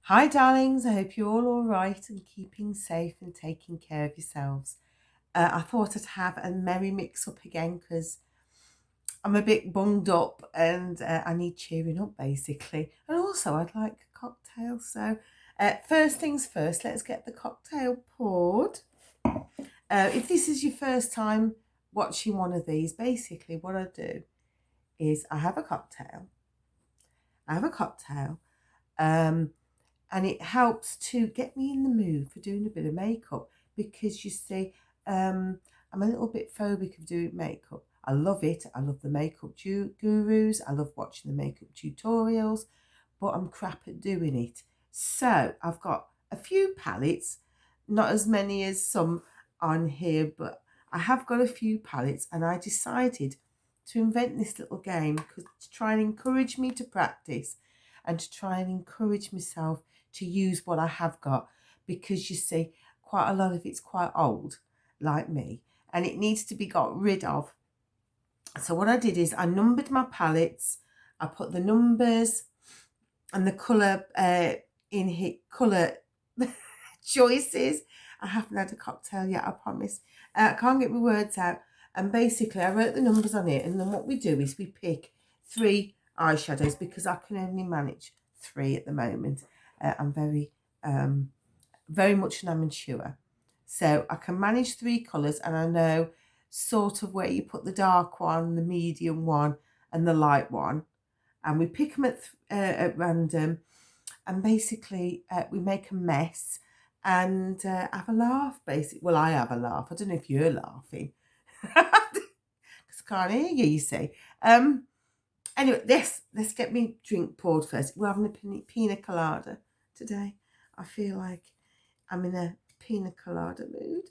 Hi, darlings. I hope you're all right and keeping safe and taking care of yourselves. I thought I'd have a merry mix up again because I'm a bit bunged up and I need cheering up basically. And also, I'd like a cocktail. So, first things first, let's get the cocktail poured. If this is your first time watching one of these, basically, what I do is I have a cocktail. I have a cocktail. Um, and it helps to get me in the mood for doing a bit of makeup because you see, I'm a little bit phobic of doing makeup. I love it. I love the makeup gurus. I love watching the makeup tutorials, but I'm crap at doing it. So I've got a few palettes, not as many as some on here, but I have got a few palettes, and I decided to invent this little game to try and encourage me to practice and to try and encourage myself to use what I have got, because you see, quite a lot of it's quite old, like me, and it needs to be got rid of. So what I did is I numbered my palettes. I put the numbers and the colour in here, colour choices. I haven't had a cocktail yet, I promise. I can't get my words out. And basically, I wrote the numbers on it, and then what we do is we pick 3 eyeshadows because I can only manage 3 at the moment. I'm very much an amateur, so I can manage 3 colours, and I know sort of where you put the dark one, the medium one, and the light one, and we pick them at random, and basically we make a mess and have a laugh. Basically, well, I have a laugh. I don't know if you're laughing because I can't hear you. You see. Anyway, let's get me drink poured first. We're having a pina colada today. I feel like I'm in a pina colada mood.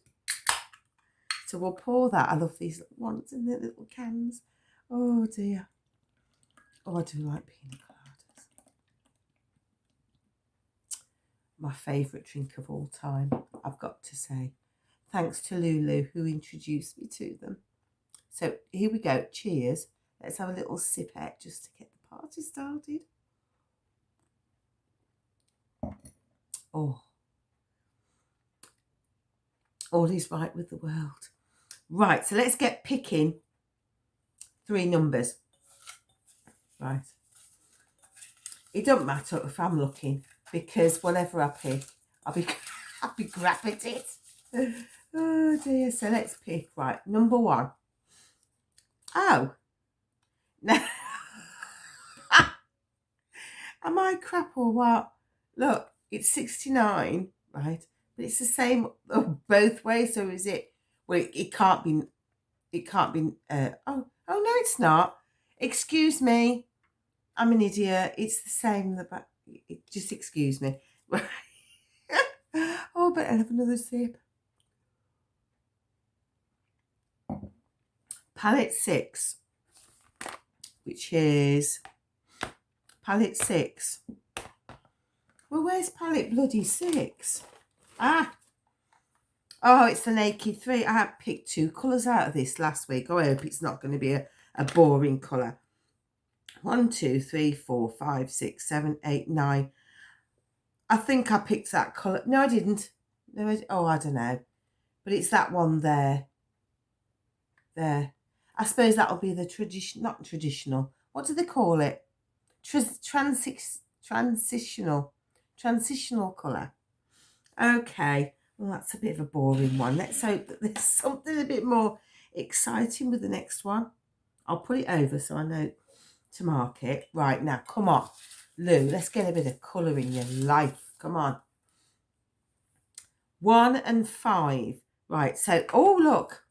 So we'll pour that. I love these ones in the little cans. Oh dear. Oh, I do like pina coladas. My favourite drink of all time, I've got to say. Thanks to Lulu, who introduced me to them. So here we go. Cheers. Let's have a little sipette just to get the party started. Oh, all is right with the world. Right, so let's get picking 3 numbers. Right. It don't matter if I'm looking, because whatever I pick, I'll be crap at it. Oh dear. So let's pick. Right, number 1. Oh. Now, am I crap or what? Look, it's 69, right? But it's the same both ways. So is it? Well, it can't be. It can't be. Oh no, it's not. Excuse me. I'm an idiot. It's the same. Just excuse me. Oh, but I'll have another sip. Palette 6, which is palette 6. Well, where's palette bloody 6? Ah. Oh, it's the Naked 3. I had picked 2 colours out of this last week. Oh, I hope it's not going to be a boring colour. 1, 2, 3, 4, 5, 6, 7, 8, 9. I think I picked that colour. No, I didn't. No, I don't know. But it's that one there. There. I suppose that'll be the not traditional. What do they call it? Transitional colour. Okay. Well, that's a bit of a boring one. Let's hope that there's something a bit more exciting with the next one. I'll put it over so I know to mark it. Right, now, come on. Lou, let's get a bit of colour in your life. Come on. 1 and 5. Right, so, oh, look.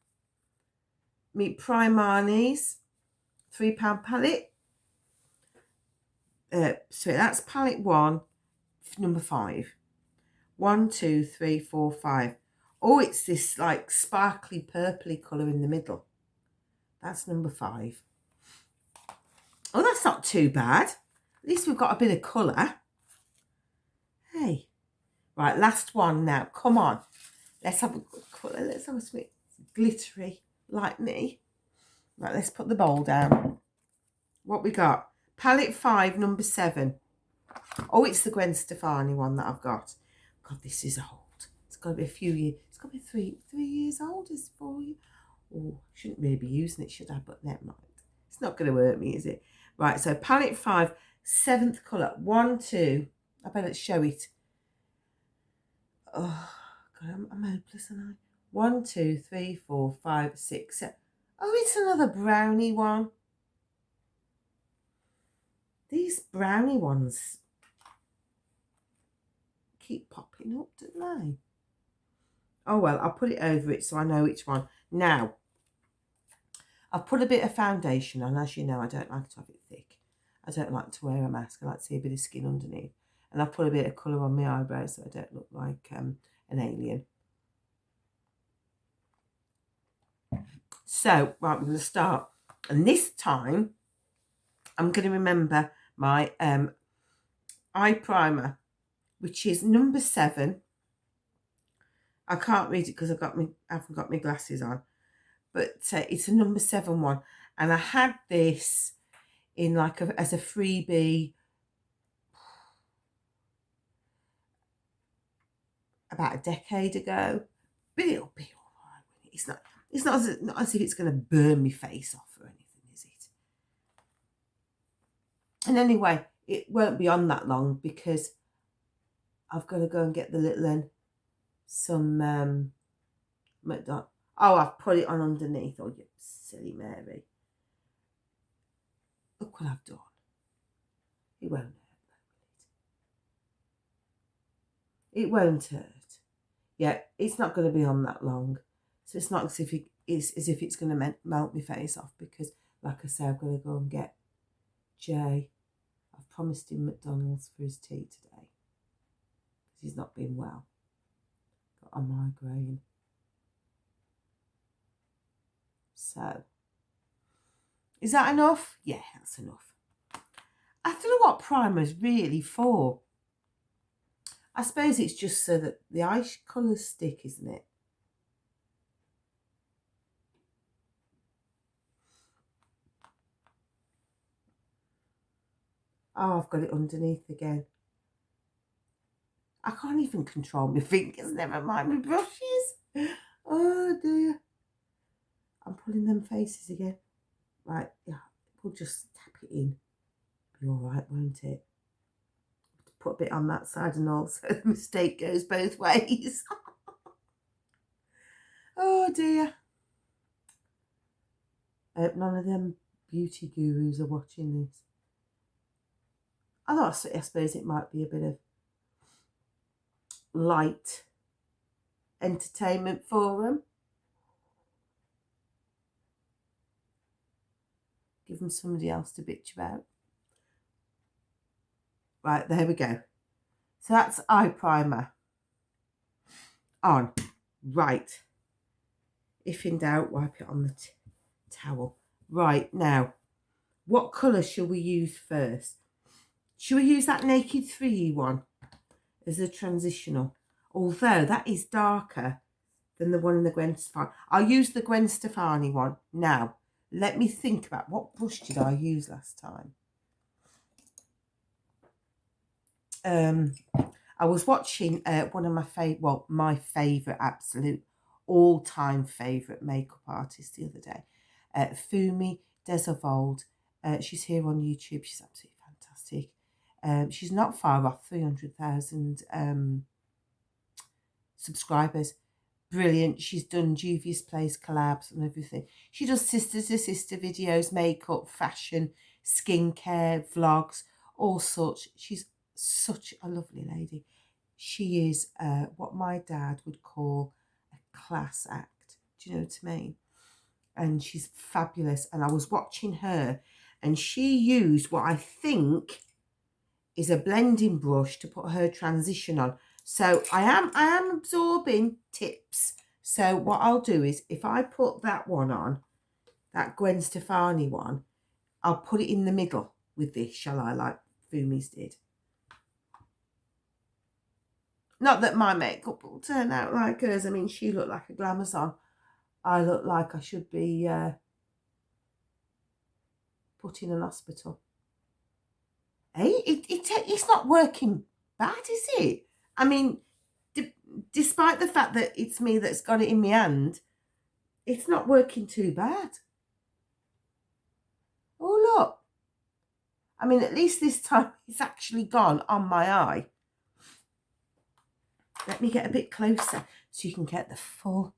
Meet Primani's £3 palette. So that's palette 1, number 5. 1, 2, 3, 4, 5. Oh, it's this like sparkly purpley colour in the middle. That's number 5. Oh, that's not too bad. At least we've got a bit of colour. Hey. Right, last one now. Come on. Let's have a good colour. Let's have a sweet glittery like me. Right, let's put the bowl down. What we got? Palette 5, number 7. Oh, it's the Gwen Stefani one that I've got. God, this is old. It's got to be a few years. It's got to be three years old. Is 4 years. Oh, I shouldn't really be using it, should I? But never mind. It's not going to hurt me, is it? Right, so palette 5, 7th colour. 1, 2. I better show it. Oh, God, I'm hopeless, aren't I? 1, 2, 3, 4, 5, 6, 7. Oh, it's another brownie one. These brownie ones keep popping up, don't they? Oh, well, I'll put it over it so I know which one. Now, I've put a bit of foundation on. As you know, I don't like to have it thick. I don't like to wear a mask. I like to see a bit of skin underneath. And I've put a bit of colour on my eyebrows so I don't look like an alien. So, right, we're going to start. And this time, I'm going to remember my eye primer, which is number 7. I can't read it because I haven't got my glasses on. But it's a number 7 one. And I had this in like as a freebie about a decade ago. But it'll be all right. It's not as if it's going to burn my face off or anything, is it? And anyway, it won't be on that long because I've got to go and get the little one some McDonald's. Oh, I've put it on underneath. Oh, you silly Mary. Look what I've done. It won't hurt. It won't hurt. Yeah, it's not going to be on that long. So it's not as if it's going to melt my face off because, like I say, I've got to go and get Jay. I've promised him McDonald's for his tea today because he's not been well. Got a migraine. So, is that enough? Yeah, that's enough. I don't know what primer's really for. I suppose it's just so that the eye colours stick, isn't it? Oh, I've got it underneath again. I can't even control my fingers, never mind my brushes. Oh dear. I'm pulling them faces again. Right, yeah, we'll just tap it in. Be all right, won't it? Put a bit on that side and all so the mistake goes both ways. Oh dear. I hope none of them beauty gurus are watching this. I suppose it might be a bit of light entertainment for them. Give them somebody else to bitch about. Right, there we go. So that's eye primer on. Right. If in doubt, wipe it on the towel. Right, now, what colour shall we use first? Shall we use that Naked 3 one as a transitional? Although that is darker than the one in the Gwen Stefani. I'll use the Gwen Stefani one. Now, let me think about what brush did I use last time? I was watching one of my favourite, absolute all-time favourite makeup artist the other day, Fumi Desavold. She's here on YouTube. She's absolutely fantastic. She's not far off 300,000 subscribers. Brilliant. She's done Juvia's Place collabs and everything. She does sister to sister videos, makeup, fashion, skincare, vlogs, all sorts. She's such a lovely lady. She is what my dad would call a class act. Do you know what I mean? And she's fabulous. And I was watching her and she used what I think is a blending brush to put her transition on. So I am absorbing tips. So what I'll do is if I put that one on, that Gwen Stefani one, I'll put it in the middle with this, shall I, like Fumi's did. Not that my makeup will turn out like hers. I mean, she looked like a glamazon. I look like I should be put in an hospital. Eh? it's not working bad, is it? I mean, despite the fact that it's me that's got it in my hand, it's not working too bad. Oh, look. I mean, at least this time it's actually gone on my eye. Let me get a bit closer so you can get the full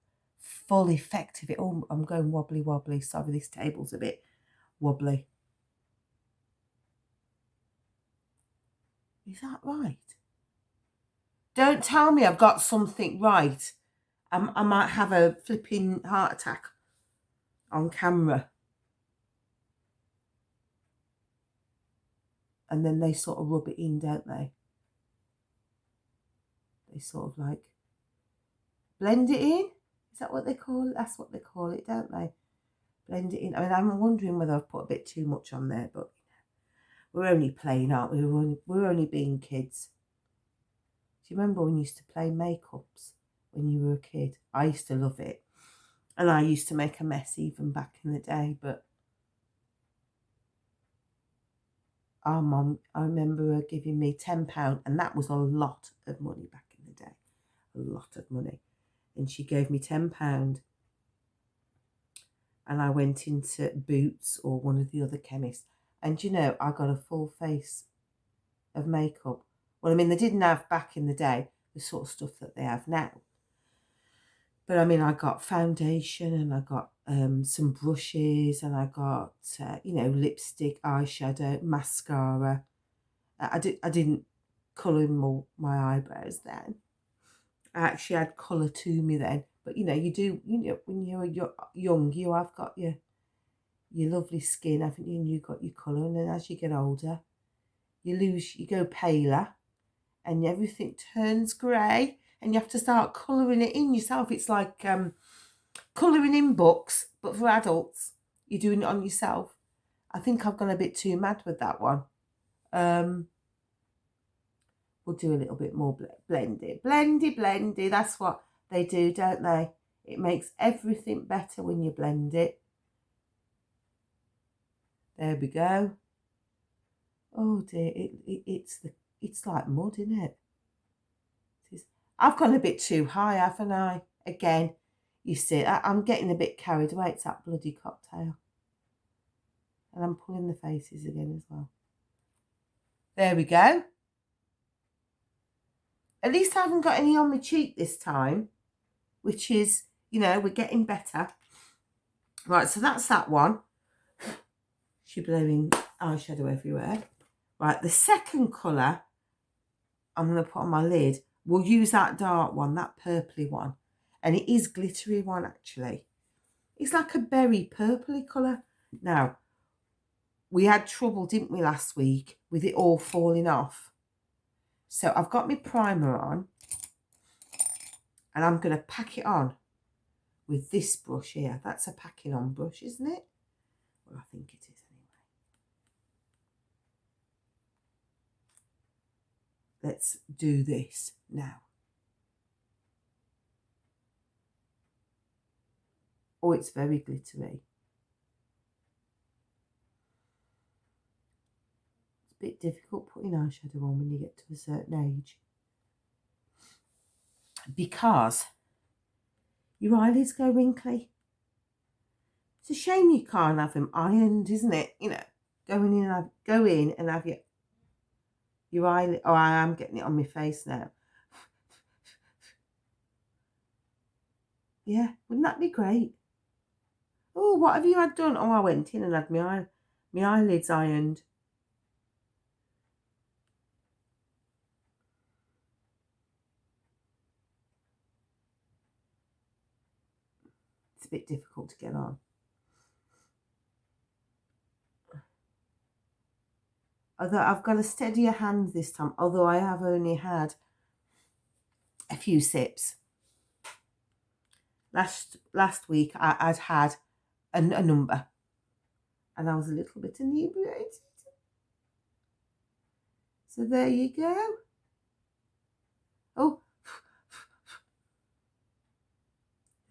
effect of it. Oh, I'm going wobbly. Sorry, this table's a bit wobbly. Is that right? Don't tell me I've got something right. I might have a flipping heart attack on camera. And then they sort of rub it in, don't they? They sort of like blend it in. Is that what they call it? That's what they call it, don't they? Blend it in. I mean, I'm wondering whether I've put a bit too much on there, but we're only playing, aren't we? We're only being kids. Do you remember when you used to play makeups when you were a kid? I used to love it. And I used to make a mess even back in the day, but our mum, I remember her giving me £10, and that was a lot of money back in the day. A lot of money. And she gave me £10, and I went into Boots or one of the other chemists, and you know, I got a full face of makeup. Well, I mean, they didn't have back in the day the sort of stuff that they have now. But I mean, I got foundation, and I got some brushes, and I got, lipstick, eyeshadow, mascara. I didn't colour in my eyebrows then. I actually had colour to me then. But, you do, when you're young, you have got your lovely skin, haven't you? And you've got your colour. And then as you get older, you go paler, and everything turns grey, and you have to start colouring it in yourself. It's like colouring in books, but for adults. You're doing it on yourself. I think I've gone a bit too mad with that one. We'll do a little bit more blendy. That's what they do, don't they? It makes everything better when you blend it. There we go. Oh dear, it's like mud, isn't it? I've gone a bit too high, haven't I? Again, you see, I'm getting a bit carried away. It's that bloody cocktail. And I'm pulling the faces again as well. There we go. At least I haven't got any on my cheek this time, which is, we're getting better. Right, so that's that one. She's blowing eyeshadow everywhere. Right, the second colour I'm going to put on my lid, we'll use that dark one, that purpley one. And it is glittery one, actually. It's like a berry purpley colour. Now, we had trouble, didn't we, last week with it all falling off. So I've got my primer on, and I'm going to pack it on with this brush here. That's a packing on brush, isn't it? Well, I think it is anyway. Let's do this now. Oh, it's very glittery. It's a bit difficult putting eyeshadow on when you get to a certain age, because your eyelids go wrinkly. It's a shame you can't have them ironed, isn't it? Go in and have your eyelid. Oh, I am getting it on my face now. Yeah, wouldn't that be great? Oh, what have you had done? Oh, I went in and had my eyelids ironed. It's a bit difficult to get on. Although I've got a steadier hand this time, although I have only had a few sips. Last week I'd had a number, and I was a little bit inebriated. So there you go. Oh,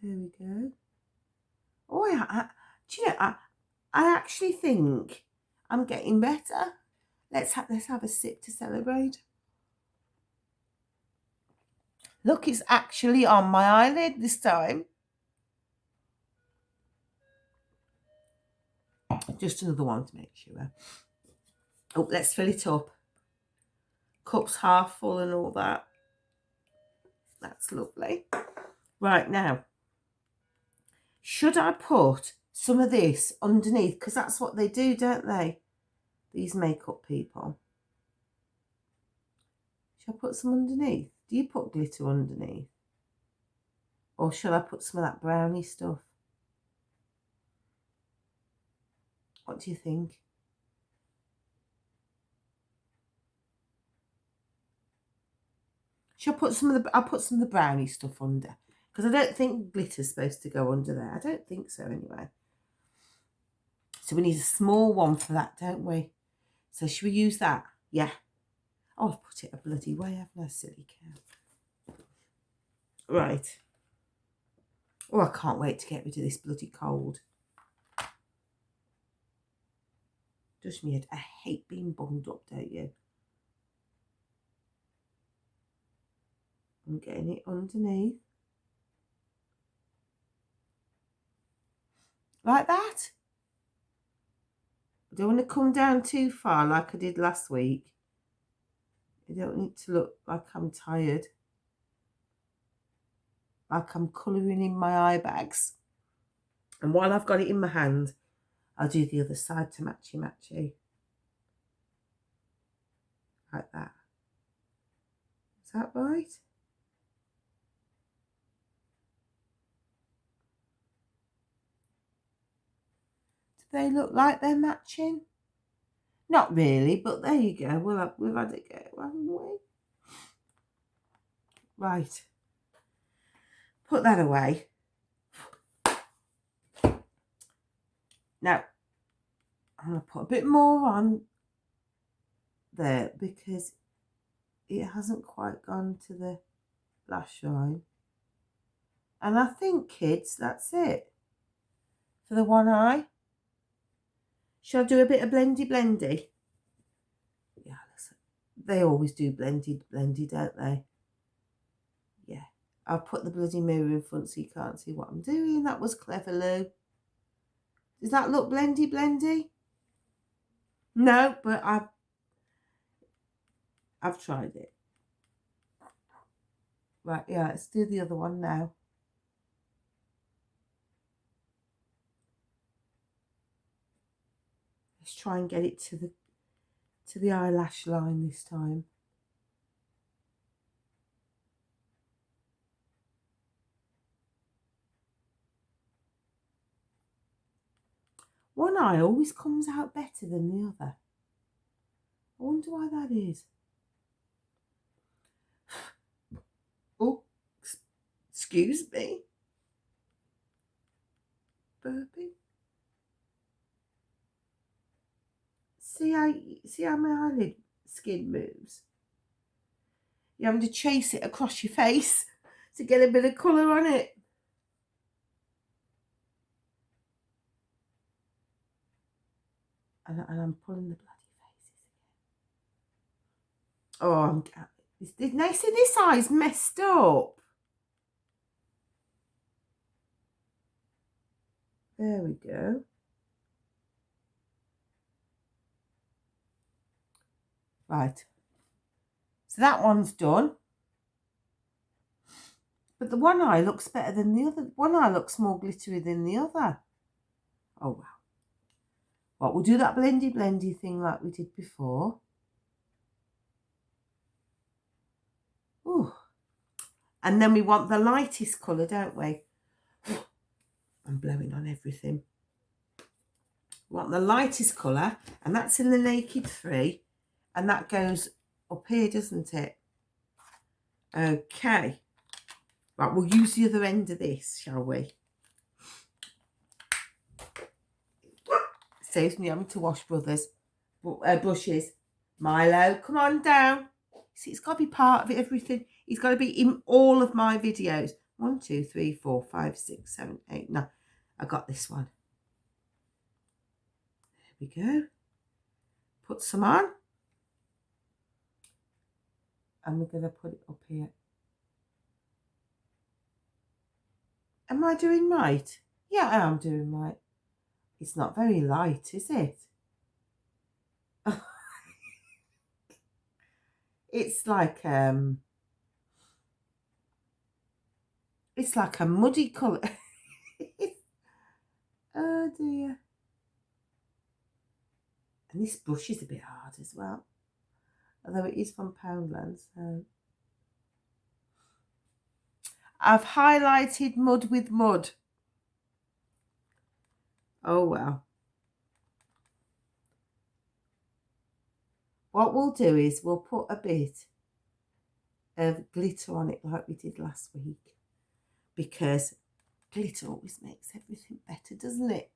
there we go. Oh, do you know, I actually think I'm getting better. Let's have a sip to celebrate. Look, it's actually on my eyelid this time. Just another one to make sure. Oh, let's fill it up. Cup's half full and all that. That's lovely. Right, now, should I put some of this underneath? Because that's what they do, don't they? These makeup people. Should I put some underneath? Do you put glitter underneath? Or should I put some of that brownie stuff? What do you think? Should I put some of the... I'll put some of the brownie stuff under. Because I don't think glitter's supposed to go under there. I don't think so anyway. So we need a small one for that, don't we? So should we use that? Yeah. Oh, I've put it a bloody way, haven't I, silly cow? Right. Oh, I can't wait to get rid of this bloody cold. Does me head. I hate being bunged up, don't you? I'm getting it underneath. Like that. I don't want to come down too far like I did last week. I don't need to look like I'm tired. Like I'm colouring in my eye bags. And while I've got it in my hand, I'll do the other side to matchy. Like that. Is that right? Do they look like they're matching? Not really, but there you go. We've had it go, haven't we? Right. Put that away. Now, I'm going to put a bit more on there because it hasn't quite gone to the lash line. And I think, kids, that's it for the one eye. Shall I do a bit of blendy? Yeah, listen. They always do blendy, don't they? Yeah. I'll put the bloody mirror in front so you can't see what I'm doing. That was clever, Lou. Does that look blendy? No, but I've tried it. Right, yeah, let's do the other one now. Let's try and get it to the eyelash line this time. One eye always comes out better than the other. I wonder why that is. Oh, excuse me. Burping. See how my eyelid skin moves? You're having to chase it across your face to get a bit of colour on it. And I'm pulling the bloody faces again. Oh, now see this eye's messed up. There we go. Right. So that one's done. But the one eye looks better than the other. One eye looks more glittery than the other. Oh, wow. Well, we'll do that blendy thing like we did before. Ooh. And then we want the lightest colour, don't we? I'm blowing on everything. We want the lightest colour, and that's in the Naked 3. And that goes up here, doesn't it? Okay. Right, we'll use the other end of this, shall we? Saves me having to wash brushes. Milo, come on down. See, it's got to be part of it, everything. It's got to be in all of my videos. 1, 2, 3, 4, 5, 6, 7, 8, 9. I got this one. There we go. Put some on. And we're going to put it up here. Am I doing right? Yeah, I am doing right. It's not very light, is it? It's like a muddy colour. Oh dear. And this brush is a bit hard as well. Although it is from Poundland, so. I've highlighted mud with mud. Oh well. What we'll do is we'll put a bit of glitter on it like we did last week. Because glitter always makes everything better, doesn't it?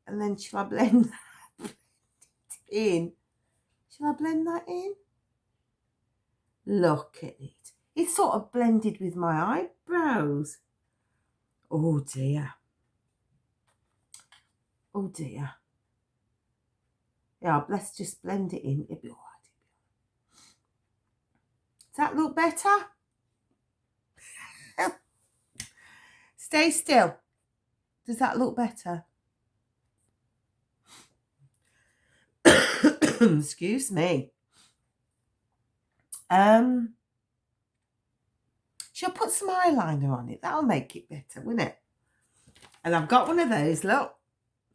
And then shall I blend that in? Shall I blend that in? Look at it. It's sort of blended with my eyebrows. Oh dear. Oh dear. Yeah, let's just blend it in. It'll be all right. Does that look better? Stay still. Does that look better? Excuse me. She'll put some eyeliner on it. That'll make it better, won't it? And I've got one of those, look,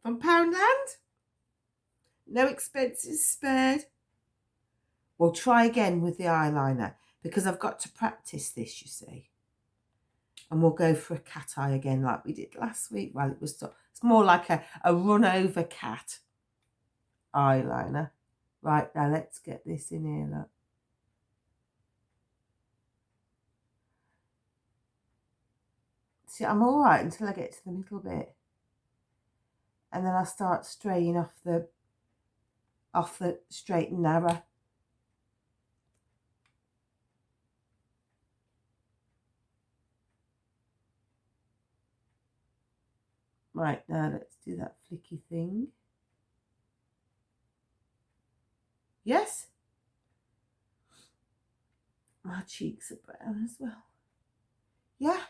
from Poundland. No expenses spared. We'll try again with the eyeliner because I've got to practice this, you see. And we'll go for a cat eye again like we did last week. Well, it's more like a run-over cat eyeliner. Right, now let's get this in here, look. See, I'm all right until I get to the middle bit. And then I'll start straying off the straight and narrow. Right, now let's do that flicky thing. Yes? My cheeks are brown as well. Yeah?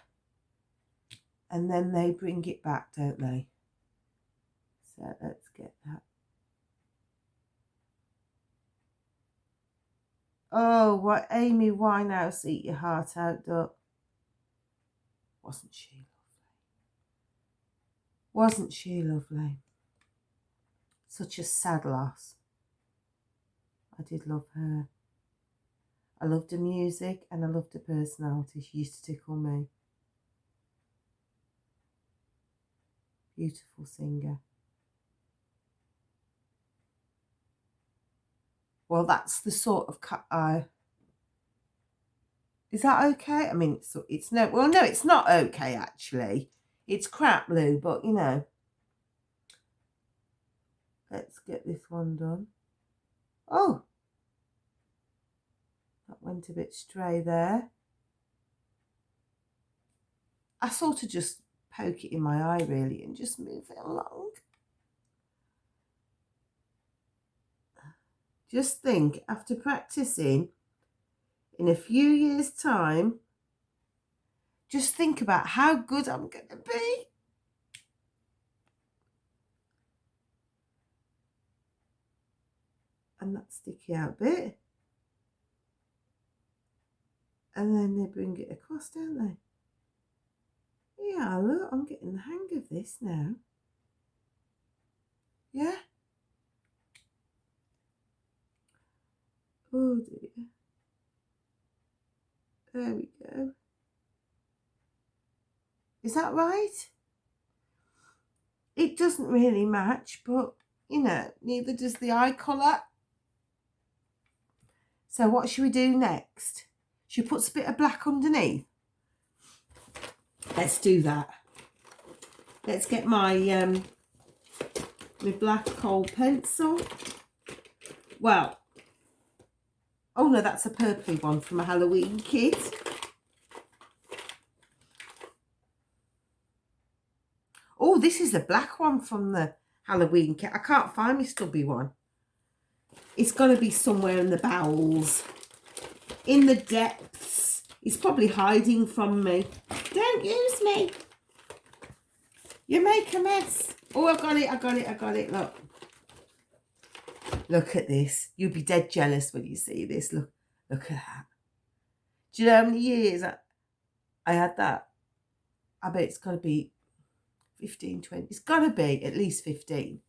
And then they bring it back, don't they? So let's get that. Oh, what Amy Winehouse, eat your heart out, duck. Wasn't she lovely? Wasn't she lovely? Such a sad loss. I did love her. I loved her music and I loved her personality. She used to tickle me. Beautiful singer. Well, that's the sort of cut I... Is that okay? I mean, it's no... Well, no, it's not okay, actually. It's crap, Lou, but, you know. Let's get this one done. Oh! That went a bit stray there. I sort of just poke it in my eye, really, and just move it along. Just think, after practicing, in a few years' time, just think about how good I'm going to be. And that sticky out bit. And then they bring it across, don't they? Yeah, look, I'm getting the hang of this now. Yeah? Oh dear. There we go. Is that right? It doesn't really match, but, you know, neither does the eye colour. So what should we do next? Should we put a bit of black underneath? Let's do that. Let's get my black kohl pencil. Well, oh no, that's a purpley one from a Halloween kit. Oh, this is a black one from the Halloween kit. I can't find my stubby one. It's got to be somewhere in the bowels, in the depths. It's probably hiding from me. Don't use me. You make a mess. Oh, I got it. Look at this. You'll be dead jealous when you see this. Look at that. Do you know how many years I had that? I bet it's got to be 15, 20. It's got to be at least 15.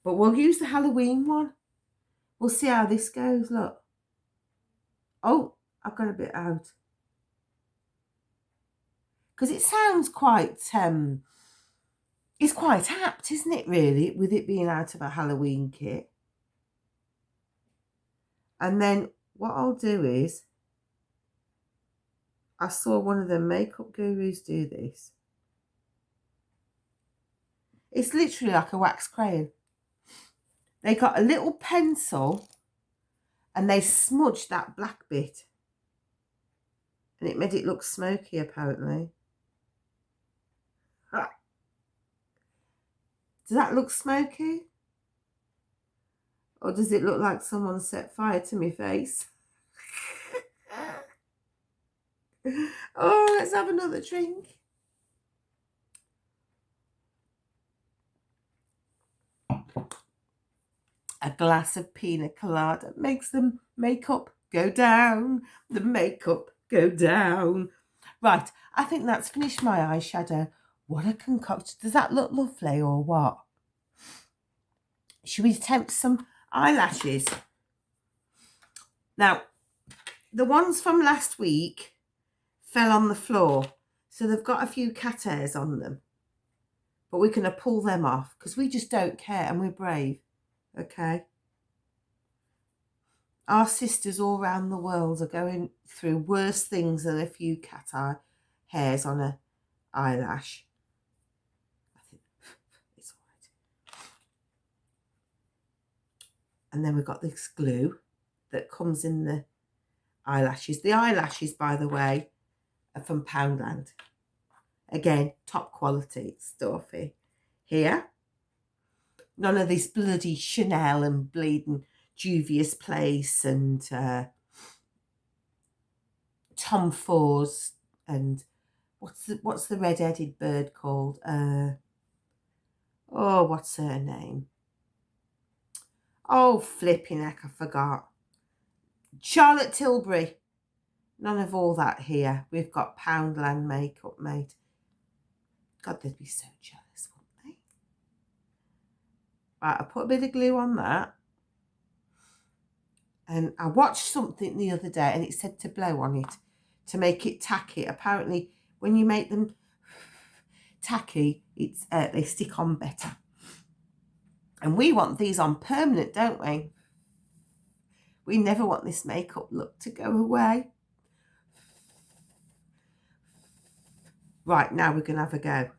But we'll use the Halloween one. We'll see how this goes. Look. Oh, I've got a bit out. Because it sounds quite, it's quite apt, isn't it, really, with it being out of a Halloween kit. And then what I'll do is, I saw one of the makeup gurus do this. It's literally like a wax crayon. They got a little pencil and they smudged that black bit. And it made it look smoky, apparently. Does that look smoky? Or does it look like someone set fire to my face? Oh, let's have another drink. A glass of pina colada makes the makeup go down. The makeup go down. Right, I think that's finished my eyeshadow. What a concoction. Does that look lovely or what? Should we attempt some eyelashes? Now, the ones from last week fell on the floor, so they've got a few cat hairs on them. But we're going to pull them off because we just don't care and we're brave. Okay? Our sisters all around the world are going through worse things than a few cat eye hairs on an eyelash. I think it's all right. And then we've got this glue that comes in the eyelashes. The eyelashes, by the way, are from Poundland. Again, top quality stuffy. Here, none of this bloody Chanel and bleeding Juvia's Place and Tom Ford's and what's the red-headed bird called? What's her name? Oh, flipping heck, I forgot. Charlotte Tilbury. None of all that here. We've got Poundland makeup, mate. God, they'd be so jealous, wouldn't they? Right, I put a bit of glue on that. And I watched something the other day and it said to blow on it to make it tacky. Apparently, when you make them tacky, it's they stick on better. And we want these on permanent, don't we? We never want this makeup look to go away. Right, now we're going to have a go.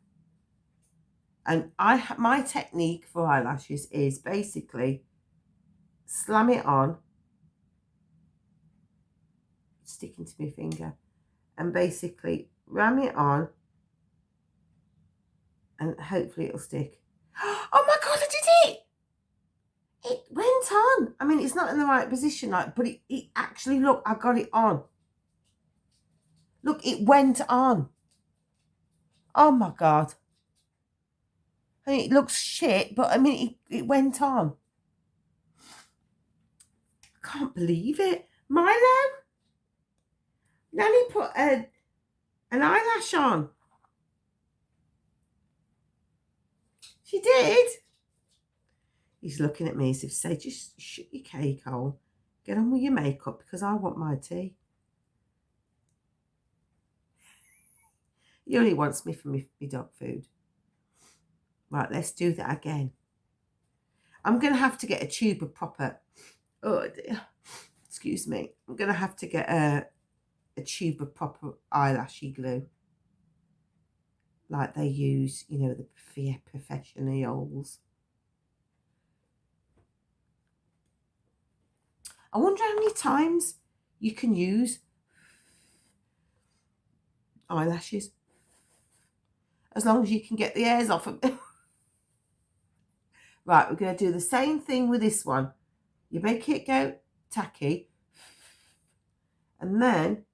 And my technique for eyelashes is basically slam it on, sticking to my finger, and basically ram it on, and hopefully it'll stick. Oh my God, I did it! It went on. I mean, it's not in the right position, but it actually, look, I got it on. Look, it went on. Oh my God. I mean, it looks shit, but I mean, it went on. I can't believe it. Milo? Nanny put an eyelash on. She did. He's looking at me as if to say, just shut your cake hole. Get on with your makeup because I want my tea. He only wants me for my dog food. Right, let's do that again. I'm going to have to get a tube of proper... Oh, dear. Excuse me. I'm going to have to get a tube of proper eyelashy glue. Like they use, you know, the professionals. I wonder how many times you can use eyelashes. As long as you can get the hairs off of them. Right, we're going to do the same thing with this one. You make it go tacky. And then,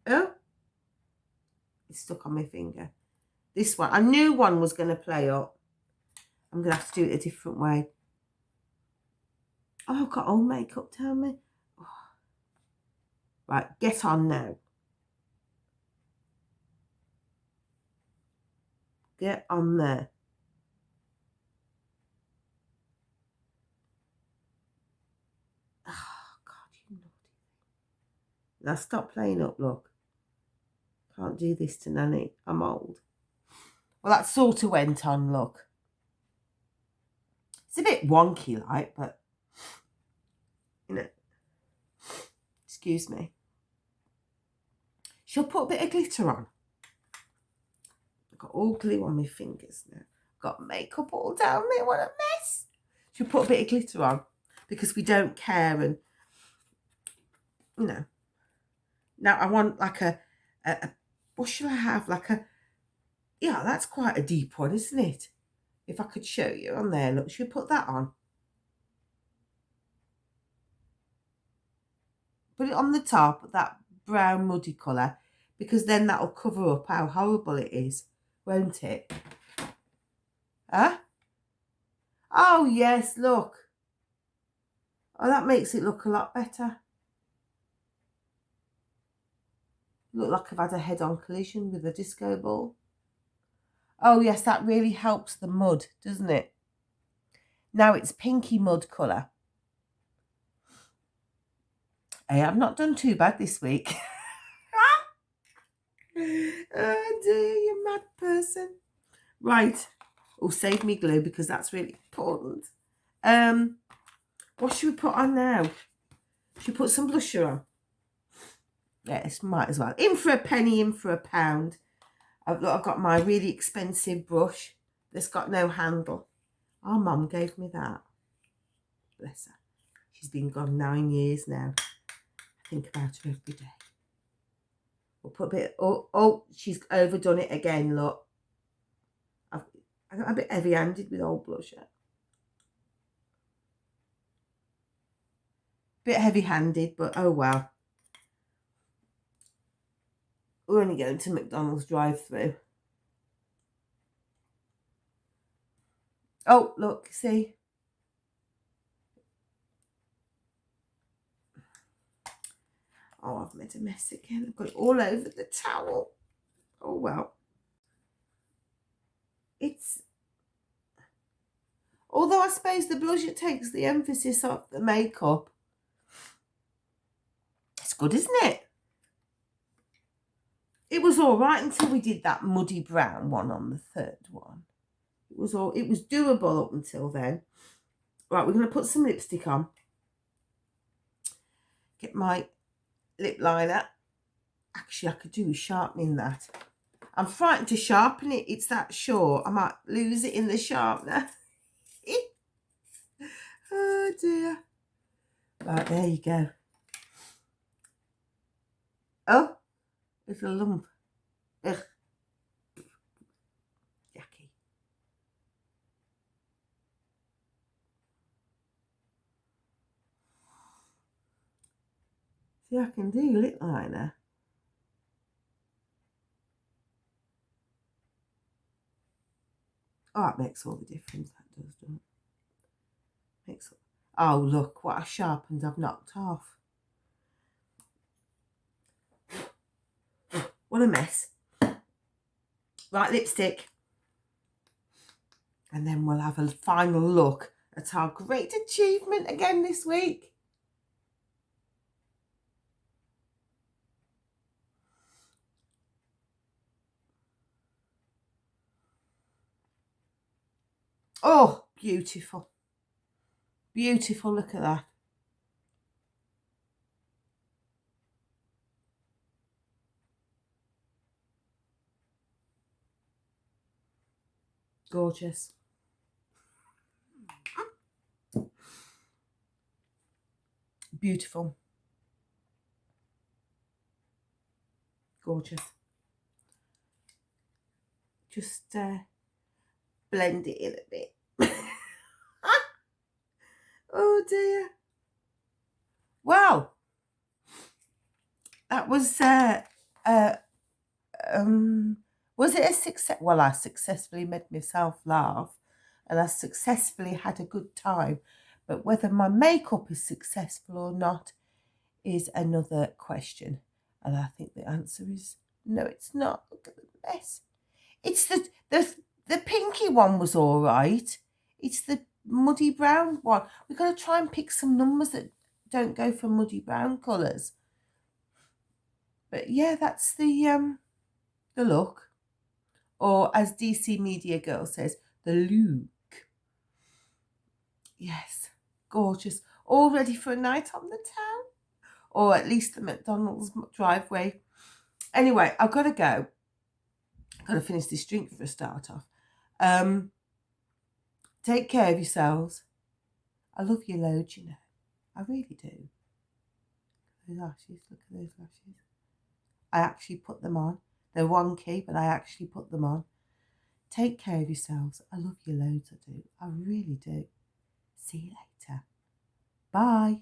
oh, it's stuck on my finger. This one, I knew one was going to play up. I'm going to have to do it a different way. Oh, I've got old makeup down me. Oh. Right, get on now. Get on there. Oh, God, you naughty. Now stop playing up, look. Can't do this to Nanny. I'm old. Well, that sort of went on, look. It's a bit wonky, like, but, you know. Excuse me. She'll put a bit of glitter on. I've got all glue on my fingers now. Got makeup all down there. What a mess. She'll put a bit of glitter on because we don't care. And, you know. Now, I want like a what should I have? Like a, yeah, that's quite a deep one, isn't it? If I could show you on there. Look, should we put that on? Put it on the top, that brown muddy colour, because then that'll cover up how horrible it is, won't it? Huh? Oh, yes, look. Oh, that makes it look a lot better. Look like I've had a head-on collision with a disco ball. Oh, yes, that really helps the mud, doesn't it? Now it's pinky mud colour. Hey, I've not done too bad this week. Oh, dear, you mad person. Right. Oh, save me glue because that's really important. What should we put on now? Should we put some blusher on? Yes, might as well. In for a penny, in for a pound. I've got my really expensive brush that's got no handle. Our mum gave me that. Bless her. She's been gone 9 years now. I think about her every day. We'll put a bit. Oh, she's overdone it again. Look, I got a bit heavy-handed with old blusher. Bit heavy-handed, but oh well. We're only going to McDonald's drive-through. Oh, look, see. Oh, I've made a mess again. I've got it all over the towel. Oh, well. It's... Although I suppose the blusher takes the emphasis off the makeup. It's good, isn't it? It was all right until we did that muddy brown one on the third one. It was doable up until then. Right, we're going to put some lipstick on. Get my lip liner. Actually, I could do with sharpening that. I'm frightened to sharpen it. It's that short. I might lose it in the sharpener. Oh, dear. Right, there you go. Oh, there's a lump. Ugh. Yucky. See, I can do lip liner. Oh, it makes all the difference. That does, doesn't it? Makes all... Oh, look, what I sharpened, I've knocked off. What a mess. Right, lipstick. And then we'll have a final look at our great achievement again this week. Oh, beautiful. Beautiful, look at that. Gorgeous. Beautiful. Gorgeous. Just blend it in a bit. Oh dear. Well, that was was it a success? Well, I successfully made myself laugh and I successfully had a good time. But whether my makeup is successful or not is another question. And I think the answer is no, it's not. Look at the mess. It's the pinky one was all right. It's the muddy brown one. We've got to try and pick some numbers that don't go for muddy brown colours. But yeah, that's the look. Or as DC Media Girl says, the look. Yes, gorgeous. All ready for a night on the town. Or at least the McDonald's driveway. Anyway, I've got to go. I've got to finish this drink for a start off. Take care of yourselves. I love you loads, you know. I really do. Those lashes, look at those lashes. I actually put them on. They're wonky, but I actually put them on. Take care of yourselves. I love you loads, I do. I really do. See you later. Bye.